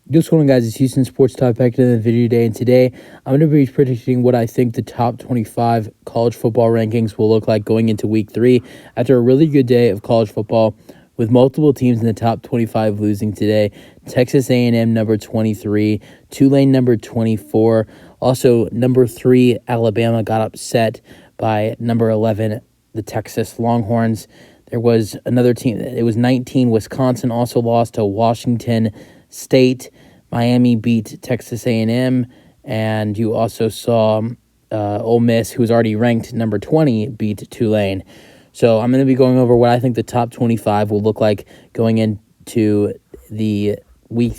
What's going on, guys? It's Houston Sports Talk back to the video today, and today I'm going to be predicting what I think the top 25 college football rankings will look like going into Week 3 after a really good day of college football with multiple teams in the top 25 losing today. Texas A&M number 23, Tulane number 24, also number 3 Alabama got upset by number 11 the Texas Longhorns. There was another team, it was 19, Wisconsin also lost to Washington State. Miami beat Texas A&M, and you also saw Ole Miss, who was already ranked number 20, beat Tulane. So I'm going to be going over what I think the top 25 will look like going into week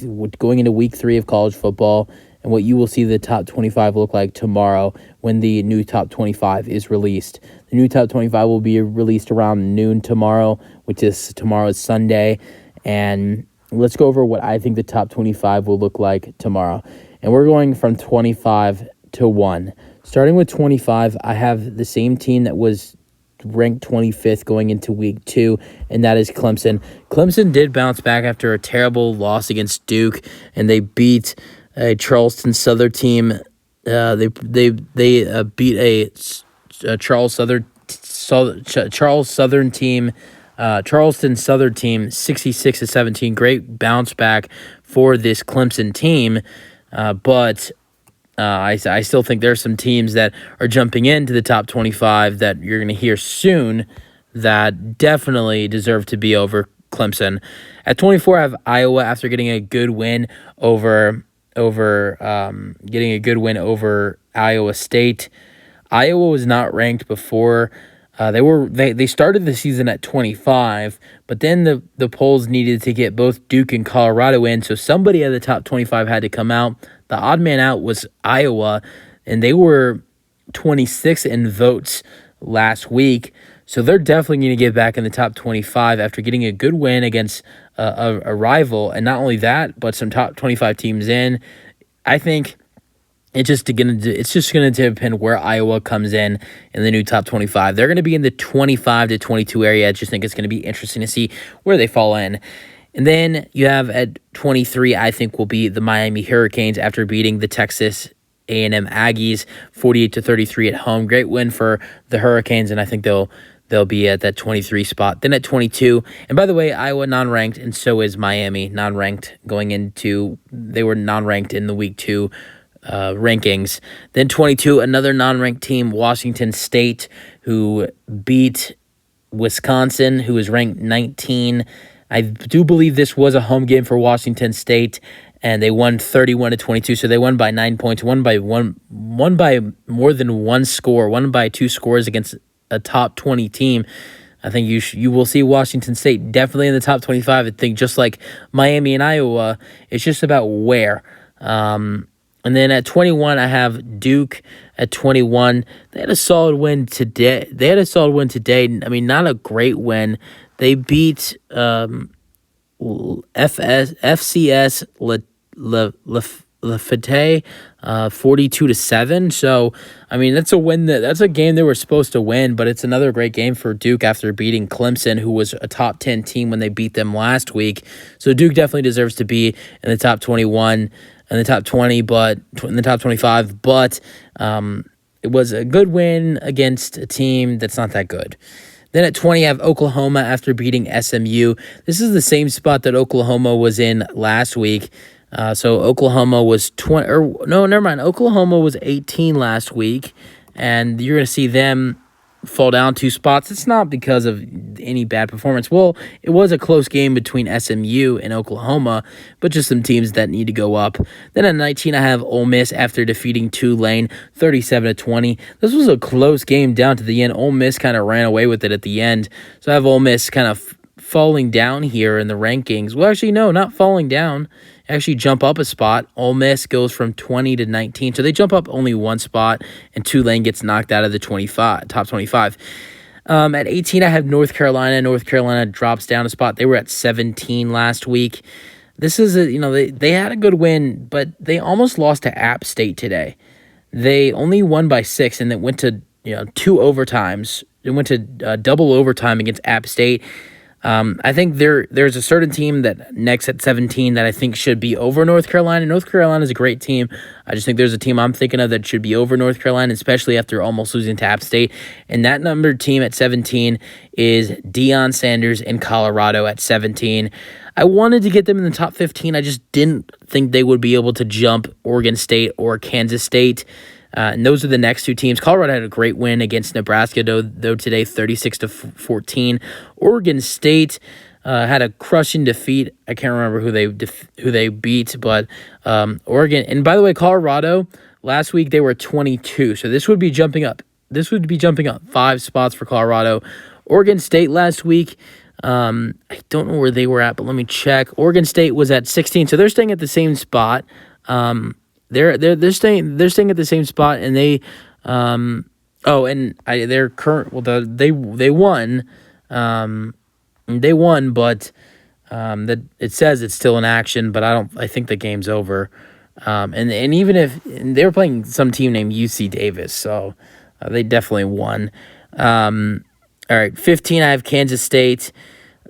3 of college football, and what you will see the top 25 look like tomorrow when the new top 25 is released. The new top 25 will be released around noon tomorrow, which is tomorrow's Sunday, and let's go over what I think the top 25 will look like tomorrow. And we're going from 25 to 1. Starting with 25, I have the same team that was ranked 25th going into Week 2, and that is Clemson. Clemson did bounce back after a terrible loss against Duke, and they beat a Charleston Southern team. They beat a Charleston Southern team. Charleston Southern team, 66-17. Great bounce back for this Clemson team, but I still think there's some teams that are jumping into the top 25 that you're going to hear soon that definitely deserve to be over Clemson. At 24, I have Iowa after getting a good win over Iowa State. Iowa was not ranked before. They started the season at 25, but then the polls needed to get both Duke and Colorado in, so somebody at the top 25 had to come out. The odd man out was Iowa, and they were 26 in votes last week, so they're definitely going to get back in the top 25 after getting a good win against a rival, and not only that, but some top 25 teams in. I think it's just going to depend where Iowa comes in the new top 25. They're going to be in the 25 to 22 area. I just think it's going to be interesting to see where they fall in. And then you have at 23, I think, will be the Miami Hurricanes after beating the Texas A&M Aggies 48-33 at home. Great win for the Hurricanes, and I think they'll be at that 23 spot. Then at 22, and by the way, Iowa non-ranked, and so is Miami non-ranked they were non-ranked in the Week 2 rankings. Then 22, another non-ranked team, Washington State, who beat Wisconsin, who is ranked 19. I do believe this was a home game for Washington State, and they won 31-22. So they won by 9 points, won by more than one score, won by 2 scores against a top 20 team. I think you will see Washington State definitely in the top 25. I think just like Miami and Iowa, it's just about where. And then at 21, I have Duke at 21. They had a solid win today. I mean, not a great win. They beat FCS Lafayette 42-7. So, I mean, that's a win. That's a game they were supposed to win, but it's another great game for Duke after beating Clemson, who was a top 10 team when they beat them last week. So Duke definitely deserves to be in the top 21. In the top 20, but in the top 25, but it was a good win against a team that's not that good. Then at 20, I have Oklahoma after beating SMU. This is the same spot that Oklahoma was in last week. So Oklahoma was 20, Oklahoma was 18 last week, and you're going to see them fall down 2 spots. It's not because of any bad performance. Well, it was a close game between SMU and Oklahoma, but just some teams that need to go up. Then at 19, I have Ole Miss after defeating Tulane 37-20. This was a close game down to the end. Ole Miss kind of ran away with it at the end. So I have Ole Miss kind of falling down here in the rankings. Well, actually, no, not falling down. Actually jump up a spot. Ole Miss goes from 20 to 19. So they jump up only 1 spot, and Tulane gets knocked out of the top 25. At 18, I have North Carolina. North Carolina drops down a spot. They were at 17 last week. This is they had a good win, but they almost lost to App State today. They only won by 6, and it went to 2 overtimes. It went to double overtime against App State. I think there's a certain team that next at 17 that I think should be over North Carolina. North Carolina is a great team. I just think there's a team I'm thinking of that should be over North Carolina, especially after almost losing to App State. And that numbered team at 17 is Deion Sanders in Colorado at 17. I wanted to get them in the top 15. I just didn't think they would be able to jump Oregon State or Kansas State. And those are the next two teams. Colorado had a great win against Nebraska, though today 36-14. Oregon State had a crushing defeat. I can't remember who they beat, but Oregon. And by the way, Colorado last week they were 22, so this would be jumping up. This would be jumping up 5 spots for Colorado. Oregon State last week. I don't know where they were at, but let me check. Oregon State was at 16, so they're staying at the same spot. They're staying at the same spot, and they they're current. Well, they won, but that it says it's still in action, but I think the game's over. And even if they were playing some team named UC Davis, so they definitely won. All right, 15, I have Kansas State.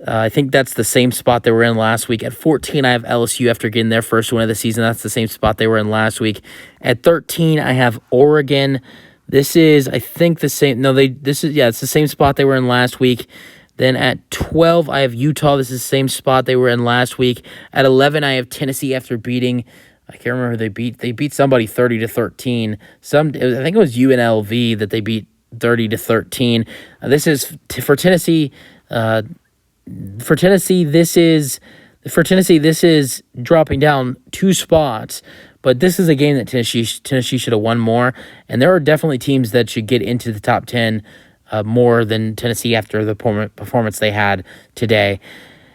I think that's the same spot they were in last week. At 14, I have LSU after getting their first win of the season. That's the same spot they were in last week. At 13, I have Oregon. This is, I think, the same. No, it's the same spot they were in last week. Then at 12, I have Utah. This is the same spot they were in last week. At 11, I have Tennessee after beating, I can't remember who they beat. They beat somebody 30-13. I think it was UNLV that they beat 30-13. This is for Tennessee. For Tennessee, this is dropping down 2 spots, but this is a game that Tennessee should have won more, and there are definitely teams that should get into the top 10 more than Tennessee after the performance they had today.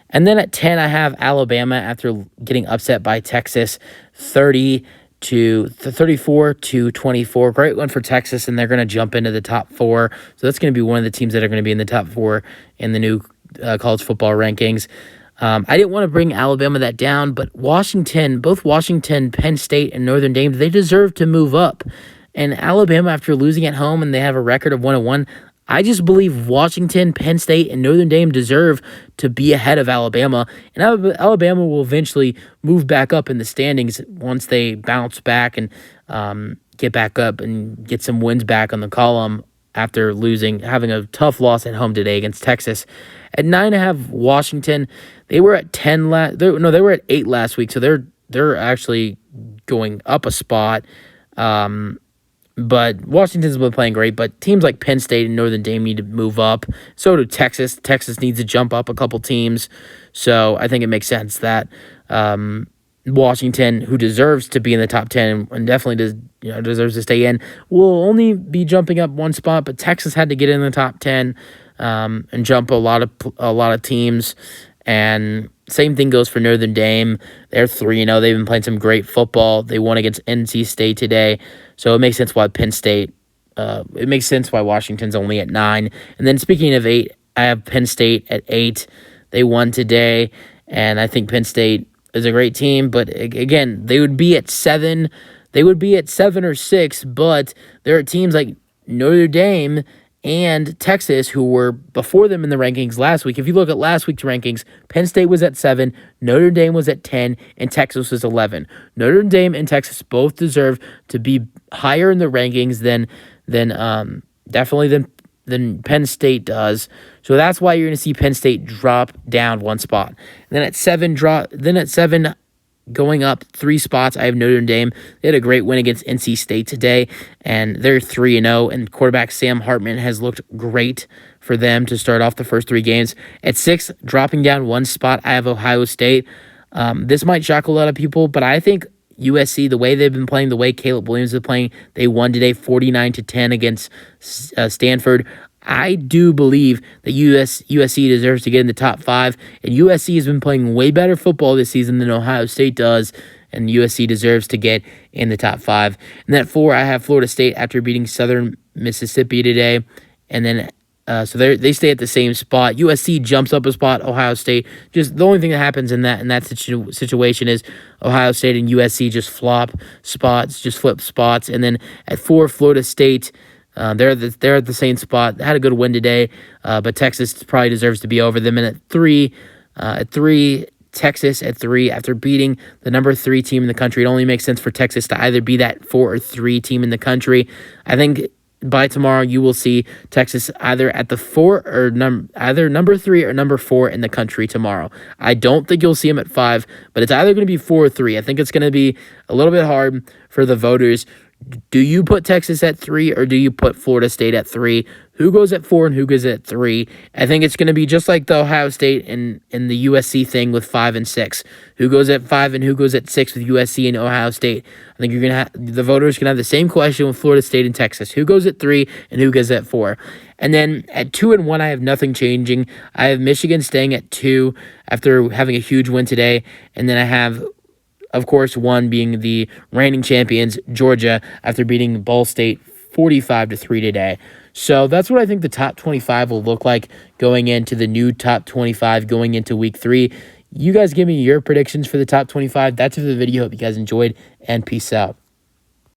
And then at 10, I have Alabama after getting upset by Texas 34-24. Great one for Texas, and they're going to jump into the top 4. So that's going to be one of the teams that are going to be in the top 4 in the new college football rankings. I didn't want to bring Alabama that down, but both Washington, Penn State, and Notre Dame, they deserve to move up. And Alabama, after losing at home and they have a record of 1-1, I just believe Washington, Penn State, and Notre Dame deserve to be ahead of Alabama. And Alabama will eventually move back up in the standings once they bounce back and get back up and get some wins back on the column after having a tough loss at home today against Texas. At 9, I have Washington. They were at 10 they were at 8 last week, so they're actually going up a spot. But Washington's been playing great, but teams like Penn State and Notre Dame need to move up. So do Texas. Texas needs to jump up a couple teams. So I think it makes sense that Washington, who deserves to be in the top 10 and definitely deserves to stay in, will only be jumping up 1 spot, but Texas had to get in the top 10 and jump a lot of teams. And same thing goes for Notre Dame. They're 3-0. They've been playing some great football. They won against NC State today. So it makes sense why it makes sense why Washington's only at 9. And then speaking of 8, I have Penn State at 8. They won today, and I think Penn State is a great team. But again, they would be at 7. They would be at 7 or 6, but there are teams like Notre Dame and Texas, who were before them in the rankings last week. If you look at last week's rankings, Penn State was at 7, Notre Dame was at 10, and Texas was 11. Notre Dame and Texas both deserve to be higher in the rankings than Penn State does. So that's why you're going to see Penn State drop down 1 spot. And then at 7, going up 3 spots, I have Notre Dame. They had a great win against NC State today, and they're 3-0, and quarterback Sam Hartman has looked great for them to start off the first 3 games. At 6, dropping down 1 spot, I have Ohio State. This might shock a lot of people, but I think USC, the way they've been playing, the way Caleb Williams is playing, they won today 49-10 against Stanford. I do believe that USC deserves to get in the top 5, and USC has been playing way better football this season than Ohio State does, and USC deserves to get in the top 5. And at 4, I have Florida State after beating Southern Mississippi today, and then so they stay at the same spot. USC jumps up a spot. Ohio State, just the only thing that happens in that situation is Ohio State and USC just flip spots, and then at 4, Florida State. They're at the same spot. Had a good win today, but Texas probably deserves to be over them. And at three, Texas at 3 after beating the number 3 team in the country. It only makes sense for Texas to either be that 4 or 3 team in the country. I think by tomorrow you will see Texas either at the 4 or either number 3 or number 4 in the country tomorrow. I don't think you'll see them at 5, but it's either going to be 4 or 3. I think it's going to be a little bit hard for the voters. Do you put Texas at 3 or do you put Florida State at 3? Who goes at 4 and who goes at 3? I think it's going to be just like the Ohio State and the USC thing with 5 and 6. Who goes at 5 and who goes at 6 with USC and Ohio State? I think the voters can have the same question with Florida State and Texas. Who goes at 3 and who goes at 4? And then at 2 and 1, I have nothing changing. I have Michigan staying at 2 after having a huge win today, and then I have, of course, 1 being the reigning champions, Georgia, after beating Ball State 45-3 today. So that's what I think the top 25 will look like going into the new top 25 going into week 3. You guys give me your predictions for the top 25. That's it for the video. Hope you guys enjoyed, and peace out.